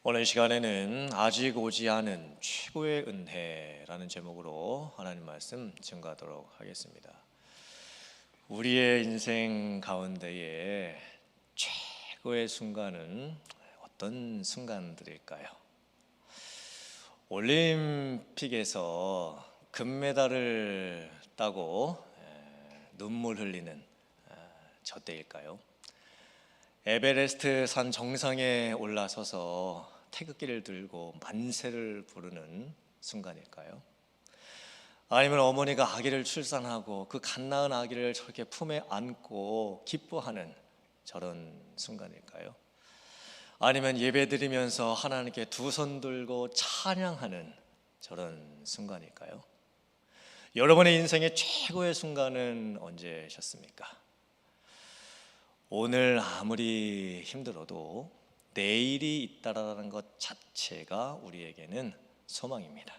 오늘 시간에는 아직 오지 않은 최고의 은혜라는 제목으로 하나님 말씀 증거하도록 하겠습니다. 우리의 인생 가운데에 최고의 순간은 어떤 순간들일까요? 올림픽에서 금메달을 따고 눈물 흘리는 저 때일까요? 에베레스트 산 정상에 올라서서 태극기를 들고 만세를 부르는 순간일까요? 아니면 어머니가 아기를 출산하고 그 갓나은 아기를 저렇게 품에 안고 기뻐하는 저런 순간일까요? 아니면 예배드리면서 하나님께 두 손 들고 찬양하는 저런 순간일까요? 여러분의 인생의 최고의 순간은 언제셨습니까? 오늘 아무리 힘들어도 내일이 있다라는 것 자체가 우리에게는 소망입니다.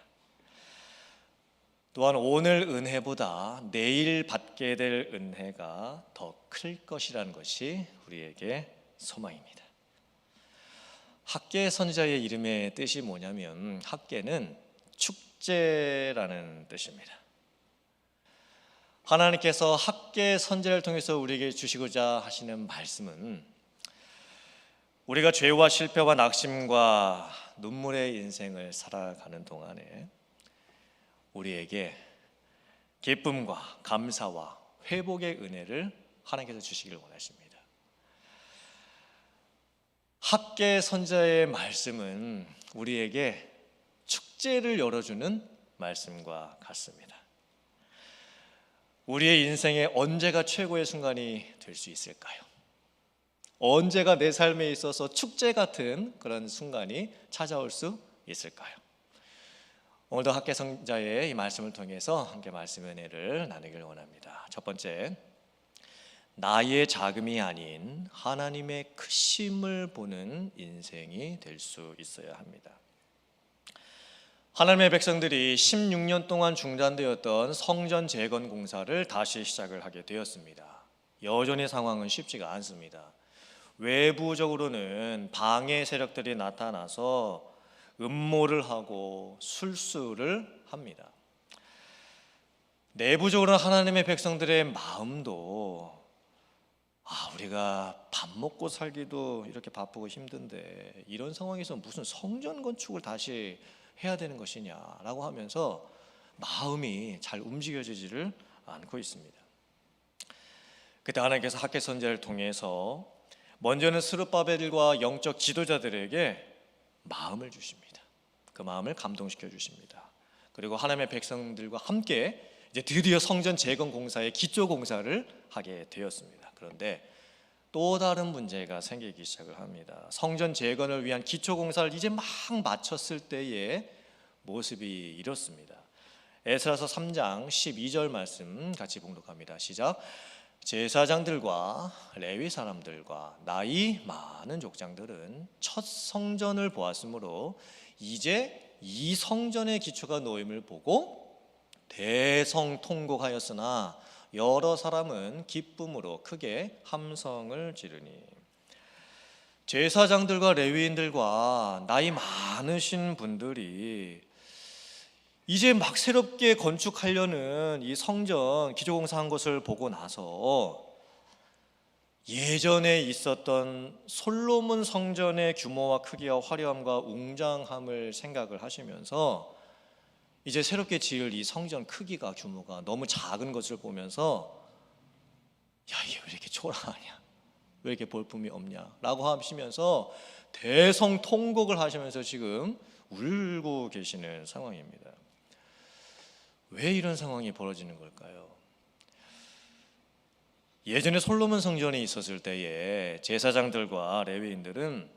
또한 오늘 은혜보다 내일 받게 될 은혜가 더 클 것이라는 것이 우리에게 소망입니다. 학계 선지자의 이름의 뜻이 뭐냐면 학계는 축제라는 뜻입니다. 하나님께서 학계 선지자를 통해서 우리에게 주시고자 하시는 말씀은 우리가 죄와 실패와 낙심과 눈물의 인생을 살아가는 동안에 우리에게 기쁨과 감사와 회복의 은혜를 하나님께서 주시기를 원하십니다. 학계 선지자의 말씀은 우리에게 축제를 열어주는 말씀과 같습니다. 우리의 인생에 언제가 최고의 순간이 될 수 있을까요? 언제가 내 삶에 있어서 축제 같은 그런 순간이 찾아올 수 있을까요? 오늘도 학계 선지자의 이 말씀을 통해서 함께 말씀 은혜를 나누길 원합니다. 첫 번째, 나의 자금이 아닌 하나님의 크심을 보는 인생이 될 수 있어야 합니다. 하나님의 백성들이 16년 동안 중단되었던 성전 재건 공사를 다시 시작을 하게 되었습니다. 여전히 상황은 쉽지가 않습니다. 외부적으로는 방해 세력들이 나타나서 음모를 하고 술수를 합니다. 내부적으로는 하나님의 백성들의 마음도 우리가 밥 먹고 살기도 이렇게 바쁘고 힘든데 이런 상황에서 무슨 성전 건축을 다시 해야 되는 것이냐라고 하면서 마음이 잘 움직여지지를 않고 있습니다. 그때 하나님께서 학계 선지자를 통해서 먼저는 스룹바벨과 영적 지도자들에게 마음을 주십니다. 그 마음을 감동시켜 주십니다. 그리고 하나님의 백성들과 함께 이제 드디어 성전 재건 공사의 기초 공사를 하게 되었습니다. 그런데 또 다른 문제가 생기기 시작을 합니다. 성전 재건을 위한 기초 공사를 이제 막 마쳤을 때의 모습이 이렇습니다. 에스라서 3장 12절 말씀 같이 봉독합니다. 시작. 제사장들과 레위 사람들과 나이 많은 족장들은 첫 성전을 보았으므로 이제 이 성전의 기초가 놓임을 보고 대성통곡하였으나 여러 사람은 기쁨으로 크게 함성을 지르니. 제사장들과 레위인들과 나이 많으신 분들이 이제 막 새롭게 건축하려는 이 성전 기초공사한 것을 보고 나서 예전에 있었던 솔로몬 성전의 규모와 크기와 화려함과 웅장함을 생각을 하시면서 이제 새롭게 지을 이 성전 크기가 규모가 너무 작은 것을 보면서 이게 왜 이렇게 초라하냐, 왜 이렇게 볼품이 없냐 라고 하시면서 대성통곡을 하시면서 지금 울고 계시는 상황입니다. 왜 이런 상황이 벌어지는 걸까요? 예전에 솔로몬 성전이 있었을 때에 제사장들과 레위인들은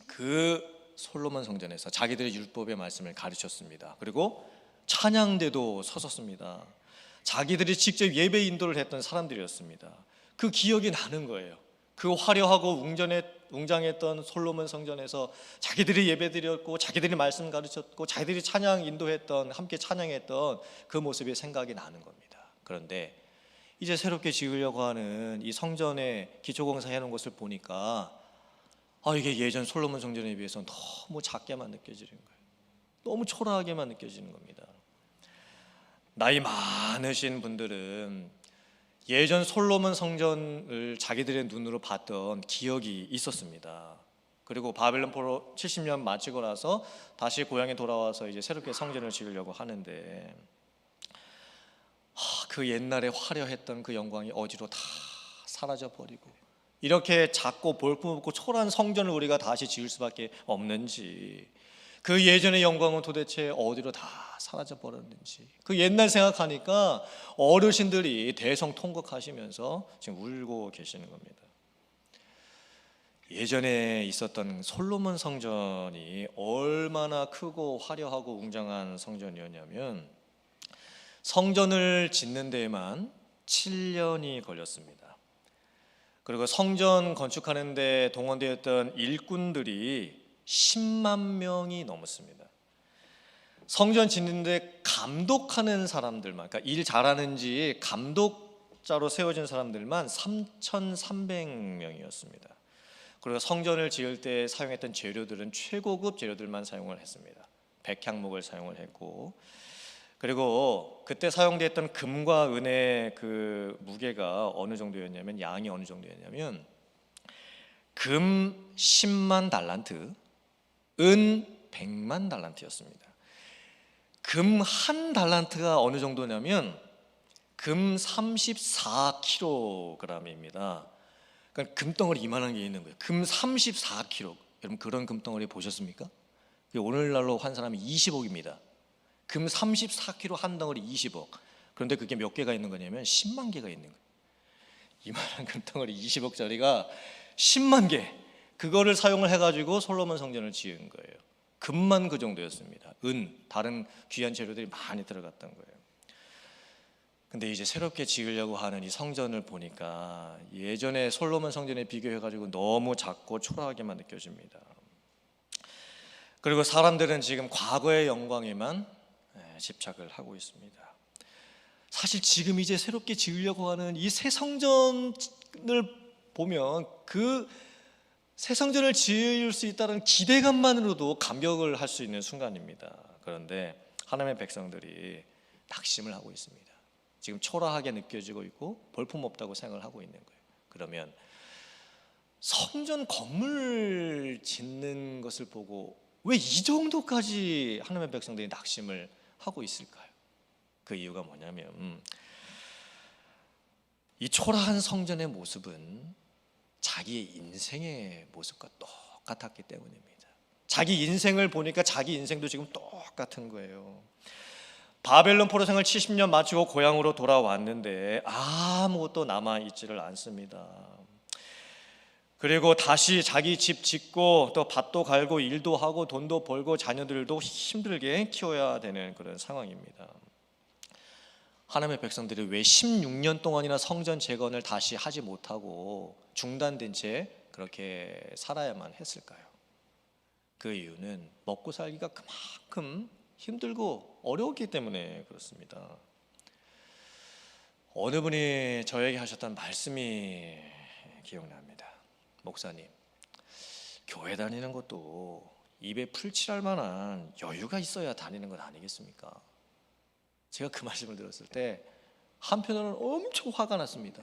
그 솔로몬 성전에서 자기들의 율법의 말씀을 가르쳤습니다. 그리고 찬양대도 섰었습니다. 자기들이 직접 예배 인도를 했던 사람들이었습니다. 그 기억이 나는 거예요. 그 화려하고 웅장했던 솔로몬 성전에서 자기들이 예배드렸고 자기들이 말씀 가르쳤고 자기들이 찬양 인도했던, 함께 찬양했던 그 모습이 생각이 나는 겁니다. 그런데 이제 새롭게 지으려고 하는 이 성전의 기초공사 해놓은 것을 보니까 이게 예전 솔로몬 성전에 비해서 너무 작게만 느껴지는 거예요. 너무 초라하게만 느껴지는 겁니다. 나이 많으신 분들은 예전 솔로몬 성전을 자기들의 눈으로 봤던 기억이 있었습니다. 그리고 바벨론 포로 70년 마치고 나서 다시 고향에 돌아와서 이제 새롭게 성전을 지으려고 하는데 그 옛날에 화려했던 그 영광이 어디로 다 사라져 버리고 이렇게 작고 볼품없고 초라한 성전을 우리가 다시 지을 수밖에 없는지, 그 예전의 영광은 도대체 어디로 다 사라져 버렸는지 그 옛날 생각하니까 어르신들이 대성통곡하시면서 지금 울고 계시는 겁니다. 예전에 있었던 솔로몬 성전이 얼마나 크고 화려하고 웅장한 성전이었냐면 성전을 짓는 데에만 7년이 걸렸습니다. 그리고 성전 건축하는 데 동원되었던 일꾼들이 10만 명이 넘었습니다. 성전 짓는데 감독하는 사람들만, 그러니까 일 잘하는지 감독자로 세워진 사람들만 3,300명이었습니다. 그리고 성전을 지을 때 사용했던 재료들은 최고급 재료들만 사용을 했습니다. 백향목을 사용을 했고, 그리고 그때 사용됐던 금과 은의 그 무게가 어느 정도였냐면, 양이 어느 정도였냐면 금 10만 달란트, 은 100만 달란트였습니다. 금 한 달란트가 어느 정도냐면 금 34kg입니다. 그러니까 금덩어리 이만한 게 있는 거예요. 금 34kg. 여러분 그런 금덩어리 보셨습니까? 오늘날로 환산하면 20억입니다. 금 34kg 한 덩어리 20억. 그런데 그게 몇 개가 있는 거냐면 10만 개가 있는 거예요. 이만한 금덩어리 20억짜리가 10만 개. 그거를 사용을 해가지고 솔로몬 성전을 지은 거예요. 금만 그 정도였습니다. 다른 귀한 재료들이 많이 들어갔던 거예요. 근데 이제 새롭게 지으려고 하는 이 성전을 보니까 예전에 솔로몬 성전에 비교해가지고 너무 작고 초라하게만 느껴집니다. 그리고 사람들은 지금 과거의 영광에만 집착을 하고 있습니다. 사실 지금 이제 새롭게 지으려고 하는 이 새 성전을 보면 그 새 성전을 지을 수 있다는 기대감만으로도 감격을 할 수 있는 순간입니다. 그런데 하나님의 백성들이 낙심을 하고 있습니다. 지금 초라하게 느껴지고 있고 볼품없다고 생각을 하고 있는 거예요. 그러면 성전 건물 짓는 것을 보고 왜 이 정도까지 하나님의 백성들이 낙심을 하고 있을까요? 그 이유가 뭐냐면 이 초라한 성전의 모습은 자기의 인생의 모습과 똑같았기 때문입니다. 자기 인생을 보니까 자기 인생도 지금 똑같은 거예요. 바벨론 포로 생활 70년 마치고 고향으로 돌아왔는데 아무것도 남아있지를 않습니다. 그리고 다시 자기 집 짓고 또 밭도 갈고 일도 하고 돈도 벌고 자녀들도 힘들게 키워야 되는 그런 상황입니다. 하나님의 백성들이 왜 16년 동안이나 성전 재건을 다시 하지 못하고 중단된 채 그렇게 살아야만 했을까요? 그 이유는 먹고 살기가 그만큼 힘들고 어려웠기 때문에 그렇습니다. 어느 분이 저에게 하셨던 말씀이 기억납니다. 목사님, 교회 다니는 것도 입에 풀칠할 만한 여유가 있어야 다니는 것 아니겠습니까? 제가 그 말씀을 들었을 때 한편으로는 엄청 화가 났습니다.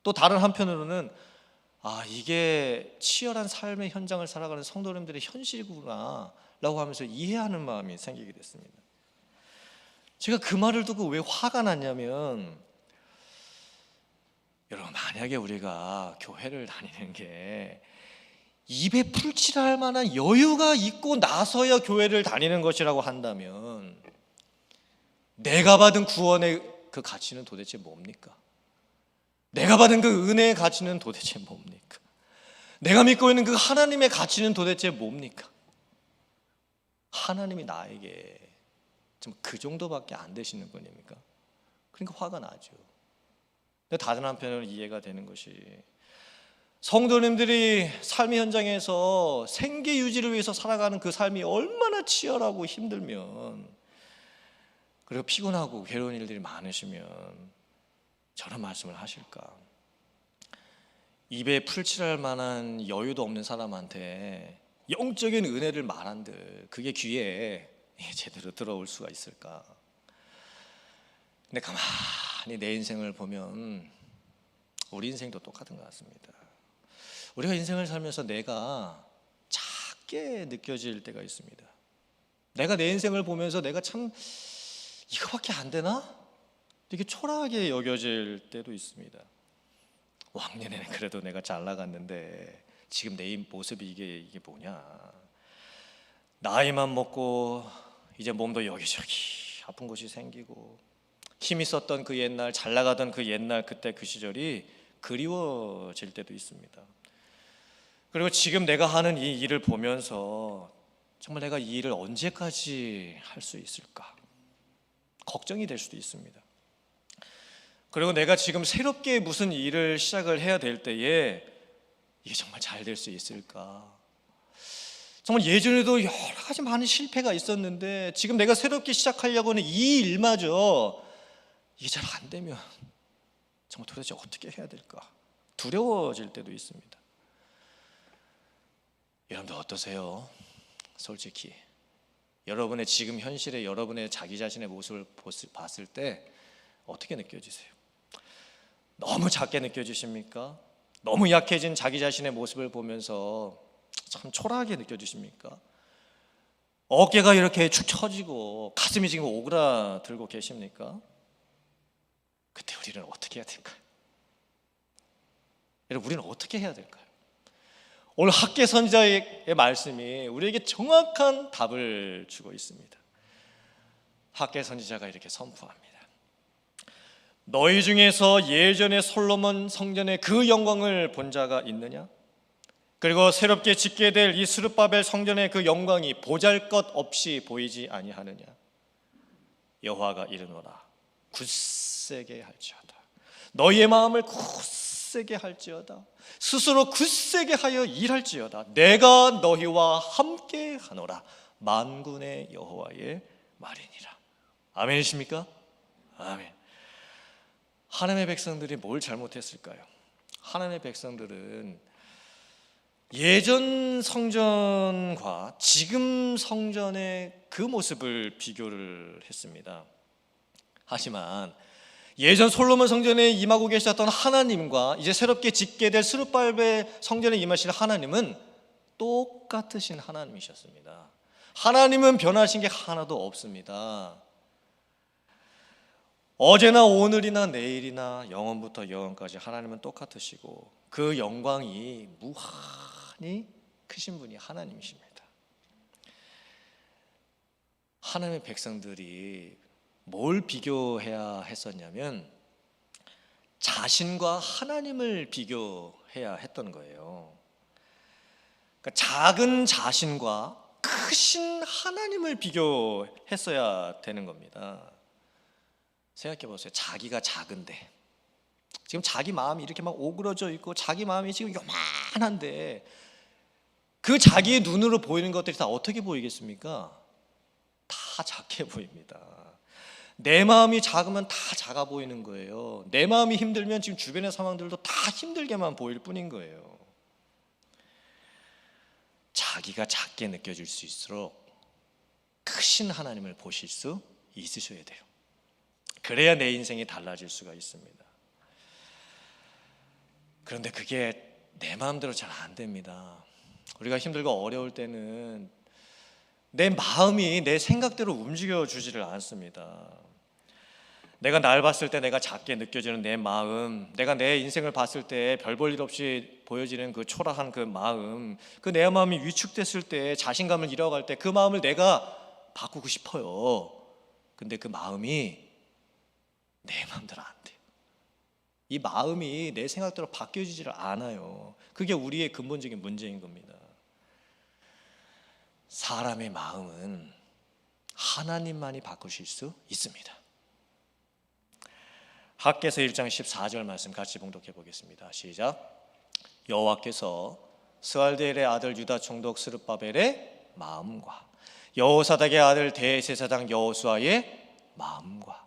또 다른 한편으로는 이게 치열한 삶의 현장을 살아가는 성도님들의 현실이구나 라고 하면서 이해하는 마음이 생기게 됐습니다. 제가 그 말을 듣고 왜 화가 났냐면, 여러분 만약에 우리가 교회를 다니는 게 입에 풀칠할 만한 여유가 있고 나서야 교회를 다니는 것이라고 한다면 내가 받은 구원의 그 가치는 도대체 뭡니까? 내가 받은 그 은혜의 가치는 도대체 뭡니까? 내가 믿고 있는 그 하나님의 가치는 도대체 뭡니까? 하나님이 나에게 좀 그 정도밖에 안 되시는 분입니까? 그러니까 화가 나죠. 근데 다른 한편으로는 이해가 되는 것이, 성도님들이 삶의 현장에서 생계 유지를 위해서 살아가는 그 삶이 얼마나 치열하고 힘들면, 그리고 피곤하고 괴로운 일들이 많으시면 저런 말씀을 하실까? 입에 풀칠할 만한 여유도 없는 사람한테 영적인 은혜를 말한들 그게 귀에 제대로 들어올 수가 있을까? 근데 가만히 내 인생을 보면 우리 인생도 똑같은 것 같습니다. 우리가 인생을 살면서 내가 작게 느껴질 때가 있습니다. 내가 내 인생을 보면서 내가 참 이거밖에 안 되나? 되게 초라하게 여겨질 때도 있습니다. 왕년에는 그래도 내가 잘 나갔는데 지금 내 모습이 이게 뭐냐? 나이만 먹고 이제 몸도 여기저기 아픈 곳이 생기고 힘이 썼던 그 옛날, 잘 나가던 그 옛날 그때 그 시절이 그리워질 때도 있습니다. 그리고 지금 내가 하는 이 일을 보면서 정말 내가 이 일을 언제까지 할 수 있을까? 걱정이 될 수도 있습니다. 그리고 내가 지금 새롭게 무슨 일을 시작을 해야 될 때에 이게 정말 잘 될 수 있을까? 정말 예전에도 여러 가지 많은 실패가 있었는데 지금 내가 새롭게 시작하려고 하는 이 일마저 이게 잘 안 되면 정말 도대체 어떻게 해야 될까? 두려워질 때도 있습니다. 여러분들 어떠세요? 솔직히 여러분의 지금 현실에 여러분의 자기 자신의 모습을 봤을 때 어떻게 느껴지세요? 너무 작게 느껴지십니까? 너무 약해진 자기 자신의 모습을 보면서 참 초라하게 느껴지십니까? 어깨가 이렇게 축 처지고 가슴이 지금 오그라들고 계십니까? 그때 우리는 어떻게 해야 될까요? 여러분, 우리는 어떻게 해야 될까요? 오늘 학개 선지자의 말씀이 우리에게 정확한 답을 주고 있습니다. 학개 선지자가 이렇게 선포합니다. 너희 중에서 예전에 솔로몬 성전의 그 영광을 본 자가 있느냐? 그리고 새롭게 짓게 될 이 스룹바벨 성전의 그 영광이 보잘것없이 보이지 아니하느냐? 여호와가 이르노라 굳세게 할지어다. 너희의 마음을 굳세게 할지어다. 스스로 굳세게 하여 일할지어다. 내가 너희와 함께 하노라. 만군의 여호와의 말이니라. 아멘이십니까? 아멘. 하나님의 백성들이 뭘 잘못했을까요? 하나님의 백성들은 예전 성전과 지금 성전의 그 모습을 비교를 했습니다. 하지만 예전 솔로몬 성전에 임하고 계셨던 하나님과 이제 새롭게 짓게 될 스룹바벨 성전에 임하실 하나님은 똑같으신 하나님이셨습니다. 하나님은 변하신 게 하나도 없습니다. 어제나 오늘이나 내일이나 영원부터 영원까지 하나님은 똑같으시고 그 영광이 무한히 크신 분이 하나님이십니다. 하나님의 백성들이 뭘 비교해야 했었냐면 자신과 하나님을 비교해야 했던 거예요. 그러니까 작은 자신과 크신 하나님을 비교했어야 되는 겁니다. 생각해 보세요. 자기가 작은데 지금 자기 마음이 이렇게 막 오그러져 있고 자기 마음이 지금 요만한데 그 자기의 눈으로 보이는 것들이 다 어떻게 보이겠습니까? 다 작게 보입니다. 내 마음이 작으면 다 작아 보이는 거예요. 내 마음이 힘들면 지금 주변의 상황들도 다 힘들게만 보일 뿐인 거예요. 자기가 작게 느껴질 수 있도록 크신 하나님을 보실 수 있으셔야 돼요. 그래야 내 인생이 달라질 수가 있습니다. 그런데 그게 내 마음대로 잘 안 됩니다. 우리가 힘들고 어려울 때는 내 마음이 내 생각대로 움직여주지를 않습니다. 내가 날 봤을 때 내가 작게 느껴지는 내 마음, 내가 내 인생을 봤을 때 별 볼 일 없이 보여지는 그 초라한 그 마음, 그 내 마음이 위축됐을 때 자신감을 잃어갈 때 그 마음을 내가 바꾸고 싶어요. 근데 그 마음이 내 마음대로 안 돼요. 이 마음이 내 생각대로 바뀌어지지를 않아요. 그게 우리의 근본적인 문제인 겁니다. 사람의 마음은 하나님만이 바꾸실 수 있습니다. 학개서 1장 14절 말씀 같이 봉독해 보겠습니다. 시작. 여호와께서 스알디엘의 아들 유다 총독 스룹바벨의 마음과 여호사닥의 아들 대제사장 여호수아의 마음과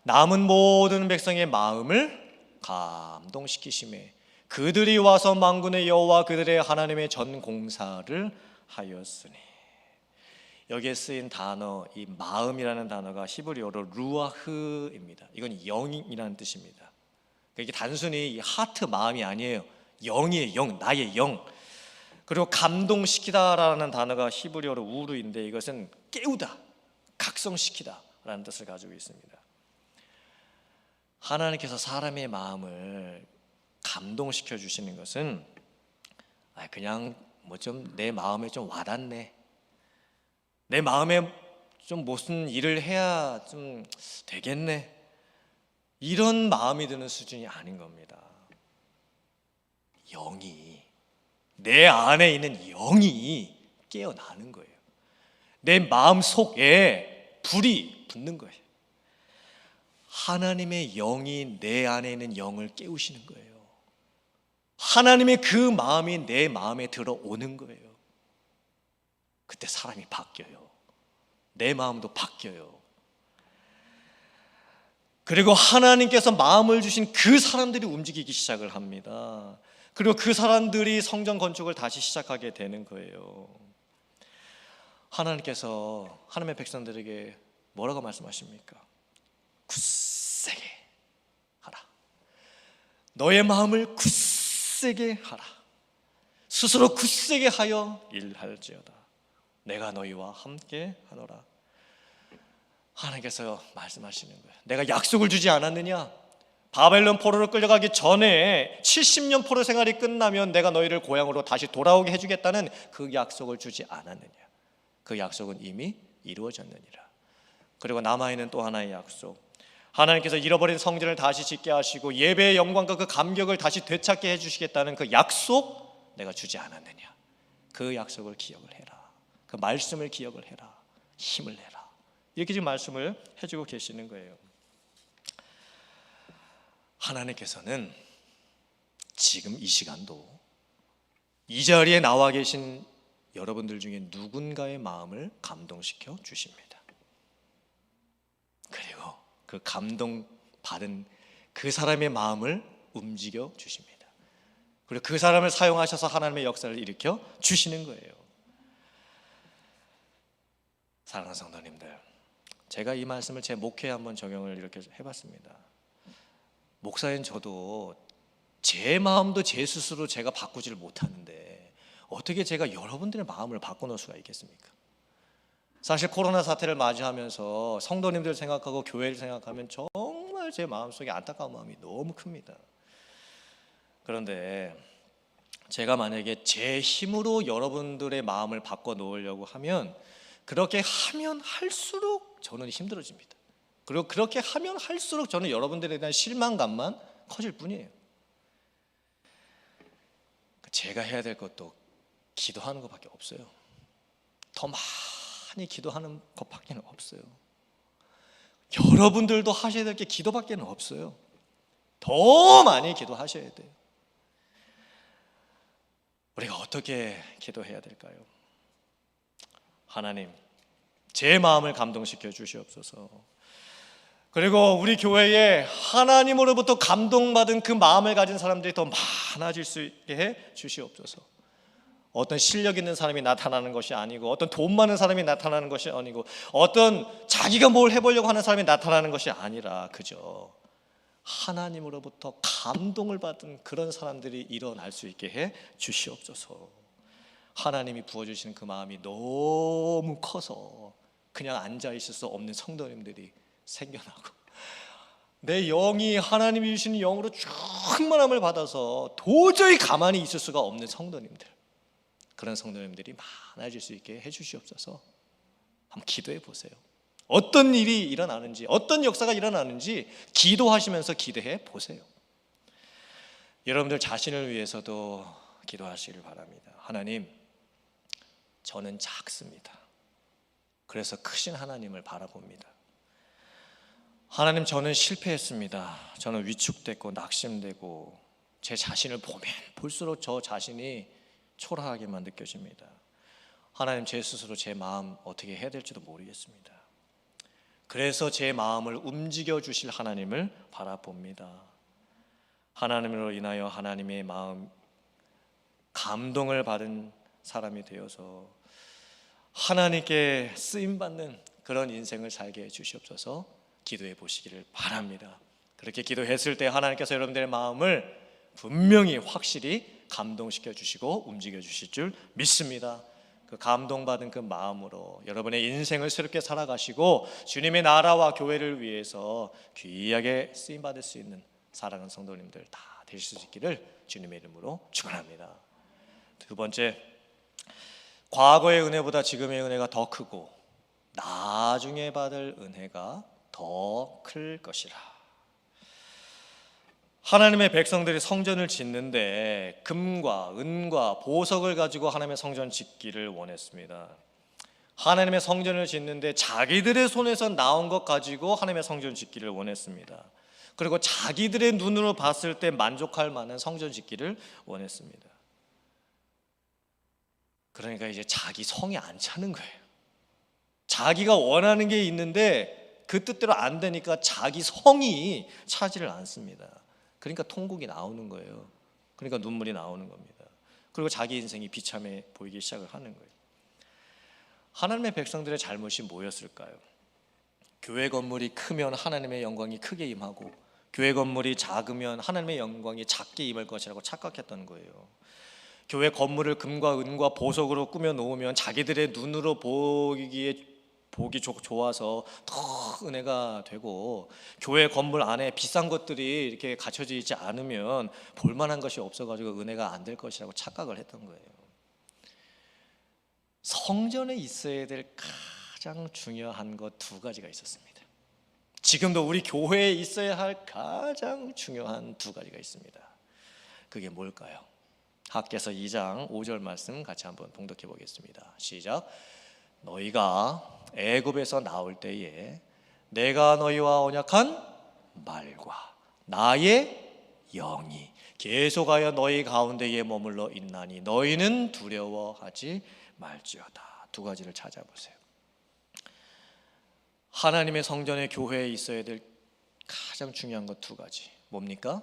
남은 모든 백성의 마음을 감동시키심에 그들이 와서 만군의 여호와 그들의 하나님의 전 공사를 하였으니. 여기에 쓰인 단어, 이 마음이라는 단어가 히브리어로 루아흐입니다. 이건 영이라는 뜻입니다. 이게 단순히 이 하트, 마음이 아니에요. 영이에요. 영, 나의 영. 그리고 감동시키다라는 단어가 히브리어로 우르인데 이것은 깨우다, 각성시키다 라는 뜻을 가지고 있습니다. 하나님께서 사람의 마음을 감동시켜 주시는 것은 그냥 뭐 좀 내 마음에 좀 와닿네, 내 마음에 좀 무슨 일을 해야 좀 되겠네, 이런 마음이 드는 수준이 아닌 겁니다. 영이, 내 안에 있는 영이 깨어나는 거예요. 내 마음 속에 불이 붙는 거예요. 하나님의 영이 내 안에 있는 영을 깨우시는 거예요. 하나님의 그 마음이 내 마음에 들어오는 거예요. 그때 사람이 바뀌어요. 내 마음도 바뀌어요. 그리고 하나님께서 마음을 주신 그 사람들이 움직이기 시작을 합니다. 그리고 그 사람들이 성전 건축을 다시 시작하게 되는 거예요. 하나님께서 하나님의 백성들에게 뭐라고 말씀하십니까? 굳세게 하라. 너의 마음을 굳세게 하라. 스스로 굳세게 하여 일할지어다. 내가 너희와 함께 하노라. 하나님께서 말씀하시는 거예요. 내가 약속을 주지 않았느냐? 바벨론 포로로 끌려가기 전에 70년 포로 생활이 끝나면 내가 너희를 고향으로 다시 돌아오게 해주겠다는 그 약속을 주지 않았느냐? 그 약속은 이미 이루어졌느니라. 그리고 남아있는 또 하나의 약속, 하나님께서 잃어버린 성전을 다시 짓게 하시고 예배의 영광과 그 감격을 다시 되찾게 해주시겠다는 그 약속 내가 주지 않았느냐? 그 약속을 기억을 해라. 그 말씀을 기억을 해라. 힘을 내라. 이렇게 지금 말씀을 해주고 계시는 거예요. 하나님께서는 지금 이 시간도 이 자리에 나와 계신 여러분들 중에 누군가의 마음을 감동시켜 주십니다. 그리고 그 감동받은 그 사람의 마음을 움직여 주십니다. 그리고 그 사람을 사용하셔서 하나님의 역사를 일으켜 주시는 거예요. 사랑하는 성도님들, 제가 이 말씀을 제 목회에 한번 적용을 이렇게 해봤습니다. 목사인 저도 제 마음도 제 스스로 제가 바꾸지를 못하는데 어떻게 제가 여러분들의 마음을 바꿔놓을 수가 있겠습니까? 사실 코로나 사태를 맞이하면서 성도님들 생각하고 교회를 생각하면 정말 제 마음속에 안타까운 마음이 너무 큽니다. 그런데 제가 만약에 제 힘으로 여러분들의 마음을 바꿔놓으려고 하면 그렇게 하면 할수록 저는 힘들어집니다. 그리고 그렇게 하면 할수록 저는 여러분들에 대한 실망감만 커질 뿐이에요. 제가 해야 될 것도 기도하는 것밖에 없어요. 더 많이 기도하는 것밖에 없어요. 여러분들도 하셔야 될 게 기도밖에 없어요. 더 많이 기도하셔야 돼요. 우리가 어떻게 기도해야 될까요? 하나님, 제 마음을 감동시켜 주시옵소서. 그리고 우리 교회에 하나님으로부터 감동받은 그 마음을 가진 사람들이 더 많아질 수 있게 해 주시옵소서. 어떤 실력 있는 사람이 나타나는 것이 아니고, 어떤 돈 많은 사람이 나타나는 것이 아니고, 어떤 자기가 뭘 해보려고 하는 사람이 나타나는 것이 아니라 그저 하나님으로부터 감동을 받은 그런 사람들이 일어날 수 있게 해 주시옵소서. 하나님이 부어주시는 그 마음이 너무 커서 그냥 앉아있을 수 없는 성도님들이 생겨나고, 내 영이 하나님이 주시는 영으로 충만함을 받아서 도저히 가만히 있을 수가 없는 성도님들, 그런 성도님들이 많아질 수 있게 해주시옵소서. 한번 기도해 보세요. 어떤 일이 일어나는지, 어떤 역사가 일어나는지 기도하시면서 기대해 보세요. 여러분들 자신을 위해서도 기도하시길 바랍니다. 하나님, 저는 작습니다. 그래서 크신 하나님을 바라봅니다. 하나님, 저는 실패했습니다. 저는 위축됐고 낙심되고 제 자신을 보면 볼수록 저 자신이 초라하게만 느껴집니다. 하나님, 제 스스로 제 마음 어떻게 해야 될지도 모르겠습니다. 그래서 제 마음을 움직여 주실 하나님을 바라봅니다. 하나님으로 인하여 하나님의 마음 감동을 받은 사람이 되어서 하나님께 쓰임받는 그런 인생을 살게 해 주시옵소서. 기도해 보시기를 바랍니다. 그렇게 기도했을 때 하나님께서 여러분들의 마음을 분명히 확실히 감동시켜 주시고 움직여 주실 줄 믿습니다. 그 감동받은 그 마음으로 여러분의 인생을 새롭게 살아가시고 주님의 나라와 교회를 위해서 귀하게 쓰임받을 수 있는 사랑하는 성도님들 다 되실 수 있기를 주님의 이름으로 축원합니다. 두 번째, 과거의 은혜보다 지금의 은혜가 더 크고 나중에 받을 은혜가 더 클 것이라. 하나님의 백성들이 성전을 짓는데 금과 은과 보석을 가지고 하나님의 성전 짓기를 원했습니다. 하나님의 성전을 짓는데 자기들의 손에서 나온 것 가지고 하나님의 성전 짓기를 원했습니다. 그리고 자기들의 눈으로 봤을 때 만족할 만한 성전 짓기를 원했습니다. 그러니까 이제 자기 성이 안 차는 거예요. 자기가 원하는 게 있는데 그 뜻대로 안 되니까 자기 성이 차지를 않습니다. 그러니까 통곡이 나오는 거예요. 그러니까 눈물이 나오는 겁니다. 그리고 자기 인생이 비참해 보이기 시작을 하는 거예요. 하나님의 백성들의 잘못이 뭐였을까요? 교회 건물이 크면 하나님의 영광이 크게 임하고 교회 건물이 작으면 하나님의 영광이 작게 임할 것이라고 착각했던 거예요. 교회 건물을 금과 은과 보석으로 꾸며 놓으면 자기들의 눈으로 보기 좋아서 더 은혜가 되고, 교회 건물 안에 비싼 것들이 이렇게 갖춰져 있지 않으면 볼만한 것이 없어가지고 은혜가 안 될 것이라고 착각을 했던 거예요. 성전에 있어야 될 가장 중요한 것 두 가지가 있었습니다. 지금도 우리 교회에 있어야 할 가장 중요한 두 가지가 있습니다. 그게 뭘까요? 학개서 2장 5절 말씀 같이 한번 봉독해 보겠습니다. 시작. 너희가 애굽에서 나올 때에 내가 너희와 언약한 말과 나의 영이 계속하여 너희 가운데에 머물러 있나니 너희는 두려워하지 말지어다. 두 가지를 찾아보세요. 하나님의 성전의 교회에 있어야 될 가장 중요한 것 두 가지 뭡니까?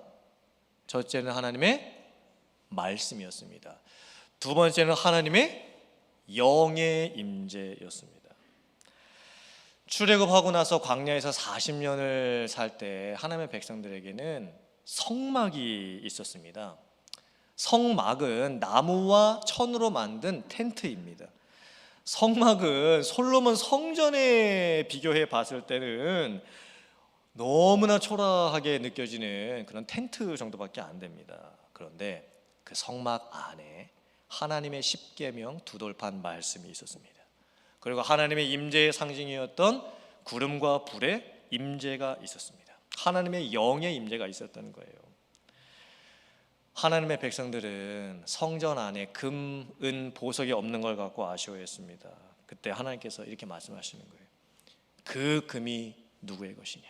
첫째는 하나님의 말씀이었습니다. 두 번째는 하나님의 영의 임재였습니다. 출애굽하고 나서 광야에서 40년을 살 때 하나님의 백성들에게는 성막이 있었습니다. 성막은 나무와 천으로 만든 텐트입니다. 성막은 솔로몬 성전에 비교해 봤을 때는 너무나 초라하게 느껴지는 그런 텐트 정도밖에 안 됩니다. 그런데 그 성막 안에 하나님의 십계명 두 돌판 말씀이 있었습니다. 그리고 하나님의 임재의 상징이었던 구름과 불의 임재가 있었습니다. 하나님의 영의 임재가 있었던 거예요. 하나님의 백성들은 성전 안에 금, 은, 보석이 없는 걸 갖고 아쉬워했습니다. 그때 하나님께서 이렇게 말씀하시는 거예요. 그 금이 누구의 것이냐?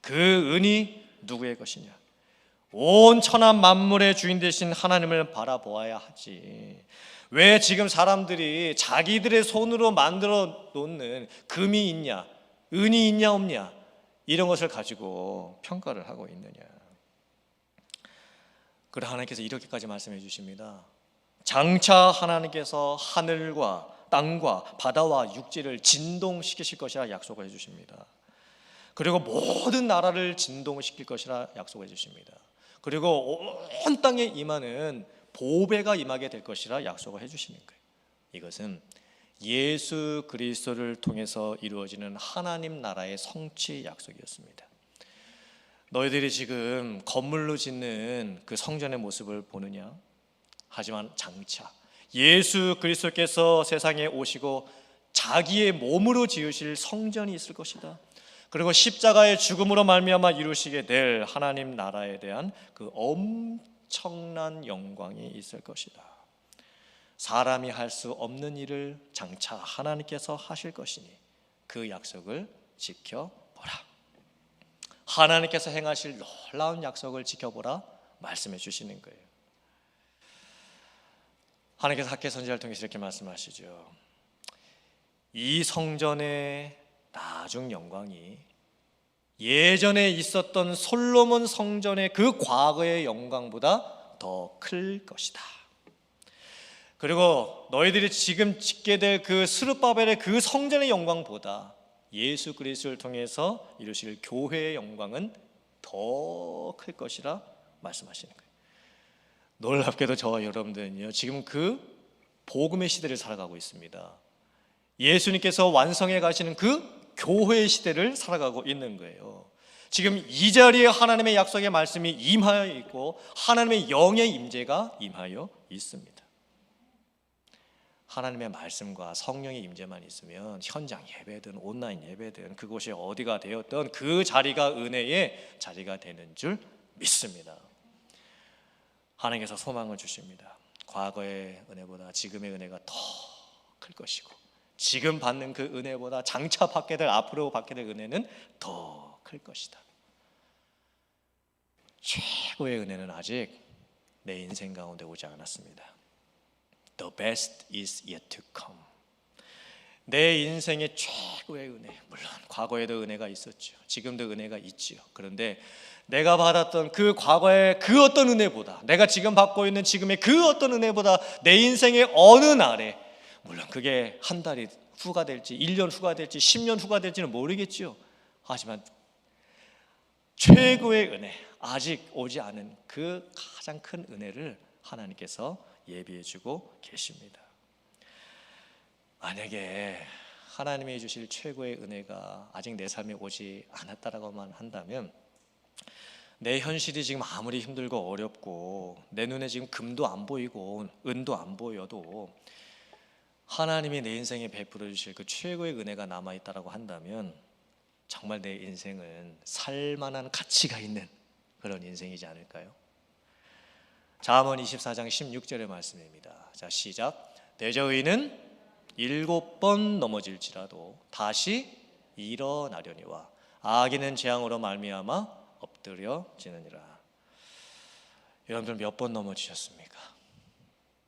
그 은이 누구의 것이냐? 온 천하 만물의 주인 되신 하나님을 바라보아야 하지. 왜 지금 사람들이 자기들의 손으로 만들어 놓는 금이 있냐, 은이 있냐 없냐, 이런 것을 가지고 평가를 하고 있느냐. 그러나 하나님께서 이렇게까지 말씀해 주십니다. 장차 하나님께서 하늘과 땅과 바다와 육지를 진동시키실 것이라 약속을 해 주십니다. 그리고 모든 나라를 진동시킬 것이라 약속해 주십니다. 그리고 온 땅에 임하는 보배가 임하게 될 것이라 약속을 해주시는 거예요. 이것은 예수 그리스도를 통해서 이루어지는 하나님 나라의 성취 약속이었습니다. 너희들이 지금 건물로 짓는 그 성전의 모습을 보느냐? 하지만 장차 예수 그리스도께서 세상에 오시고 자기의 몸으로 지으실 성전이 있을 것이다. 그리고 십자가의 죽음으로 말미암아 이루시게 될 하나님 나라에 대한 그 엄청난 영광이 있을 것이다. 사람이 할 수 없는 일을 장차 하나님께서 하실 것이니 그 약속을 지켜보라. 하나님께서 행하실 놀라운 약속을 지켜보라 말씀해 주시는 거예요. 하나님께서 학개 선지자를 통해서 이렇게 말씀하시죠. 이 성전의 나중 영광이 예전에 있었던 솔로몬 성전의 그 과거의 영광보다 더 클 것이다. 그리고 너희들이 지금 짓게 될 그 스룹바벨의 그 성전의 영광보다 예수 그리스도를 통해서 이루실 교회의 영광은 더 클 것이라 말씀하시는 거예요. 놀랍게도 저와 여러분들은요, 지금 그 복음의 시대를 살아가고 있습니다. 예수님께서 완성해 가시는 그 교회의 시대를 살아가고 있는 거예요. 지금 이 자리에 하나님의 약속의 말씀이 임하여 있고 하나님의 영의 임재가 임하여 있습니다. 하나님의 말씀과 성령의 임재만 있으면 현장 예배든 온라인 예배든 그곳이 어디가 되었든 그 자리가 은혜의 자리가 되는 줄 믿습니다. 하나님께서 소망을 주십니다. 과거의 은혜보다 지금의 은혜가 더 클 것이고 지금 받는 그 은혜보다 장차 받게 될 앞으로 받게 될 은혜는 더 클 것이다. 최고의 은혜는 아직 내 인생 가운데 오지 않았습니다. The best is yet to come. 내 인생의 최고의 은혜, 물론 과거에도 은혜가 있었죠. 지금도 은혜가 있지요. 그런데 내가 받았던 그 과거의 그 어떤 은혜보다, 내가 지금 받고 있는 지금의 그 어떤 은혜보다 내 인생의 어느 날에, 물론 그게 한 달이 후가 될지 1년 후가 될지 10년 후가 될지는 모르겠죠. 하지만 최고의 은혜, 아직 오지 않은 그 가장 큰 은혜를 하나님께서 예비해 주고 계십니다. 만약에 하나님이 주실 최고의 은혜가 아직 내 삶에 오지 않았다라고만 한다면, 내 현실이 지금 아무리 힘들고 어렵고 내 눈에 지금 금도 안 보이고 은도 안 보여도 하나님이 내 인생에 베풀어 주실 그 최고의 은혜가 남아있다라고 한다면 정말 내 인생은 살만한 가치가 있는 그런 인생이지 않을까요? 잠언 24장 16절의 말씀입니다. 자, 시작. 내저 의인은 7번 넘어질지라도 다시 일어나려니와 악인은 재앙으로 말미암아 엎드려지느니라. 여러분들 몇 번 넘어지셨습니까?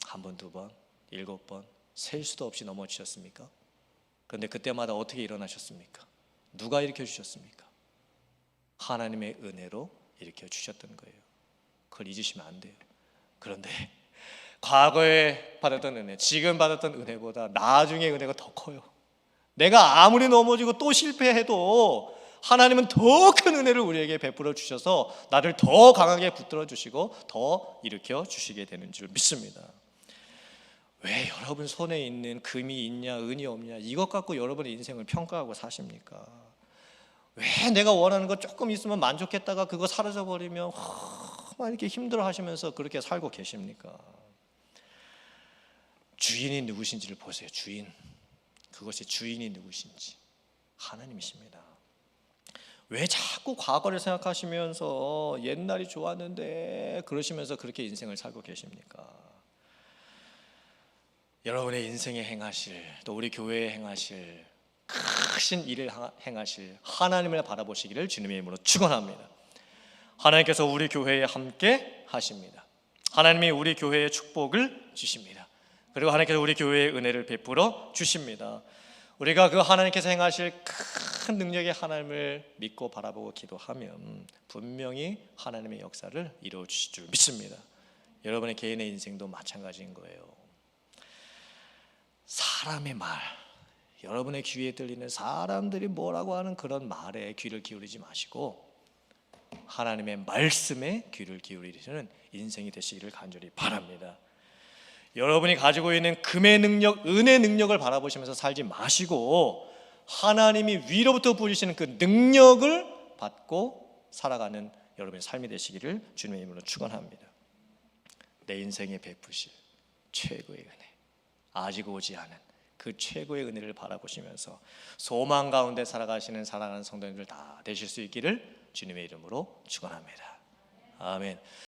한 번, 두 번, 7번, 셀 수도 없이 넘어지셨습니까? 그런데 그때마다 어떻게 일어나셨습니까? 누가 일으켜 주셨습니까? 하나님의 은혜로 일으켜 주셨던 거예요. 그걸 잊으시면 안 돼요. 그런데 과거에 받았던 은혜, 지금 받았던 은혜보다 나중에 은혜가 더 커요. 내가 아무리 넘어지고 또 실패해도 하나님은 더 큰 은혜를 우리에게 베풀어 주셔서 나를 더 강하게 붙들어 주시고 더 일으켜 주시게 되는 줄 믿습니다. 왜 여러분 손에 있는 금이 있냐 은이 없냐 이것 갖고 여러분의 인생을 평가하고 사십니까? 왜 내가 원하는 거 조금 있으면 만족했다가 그거 사라져버리면 막 이렇게 힘들어 하시면서 그렇게 살고 계십니까? 주인이 누구신지를 보세요. 주인, 그것의 주인이 누구신지 하나님이십니다. 왜 자꾸 과거를 생각하시면서 옛날이 좋았는데 그러시면서 그렇게 인생을 살고 계십니까? 여러분의 인생에 행하실, 또 우리 교회에 행하실 크신 일을 행하실 하나님을 바라보시기를 주님의 이름으로 축원합니다. 하나님께서 우리 교회에 함께 하십니다. 하나님이 우리 교회에 축복을 주십니다. 그리고 하나님께서 우리 교회에 은혜를 베풀어 주십니다. 우리가 그 하나님께서 행하실 큰 능력의 하나님을 믿고 바라보고 기도하면 분명히 하나님의 역사를 이루어 주실 줄 믿습니다. 여러분의 개인의 인생도 마찬가지인 거예요. 사람의 말, 여러분의 귀에 들리는 사람들이 뭐라고 하는 그런 말에 귀를 기울이지 마시고 하나님의 말씀에 귀를 기울이시는 인생이 되시기를 간절히 바랍니다. 여러분이 가지고 있는 금의 능력, 은혜의 능력을 바라보시면서 살지 마시고 하나님이 위로부터 부으시는 그 능력을 받고 살아가는 여러분의 삶이 되시기를 주님의 이름으로 축원합니다. 내 인생에 베푸실 최고의 은혜, 아직 오지 않은 그 최고의 은혜를 바라보시면서 소망 가운데 살아가시는 사랑하는 성도님들 다 되실 수 있기를 주님의 이름으로 축원합니다. 아멘.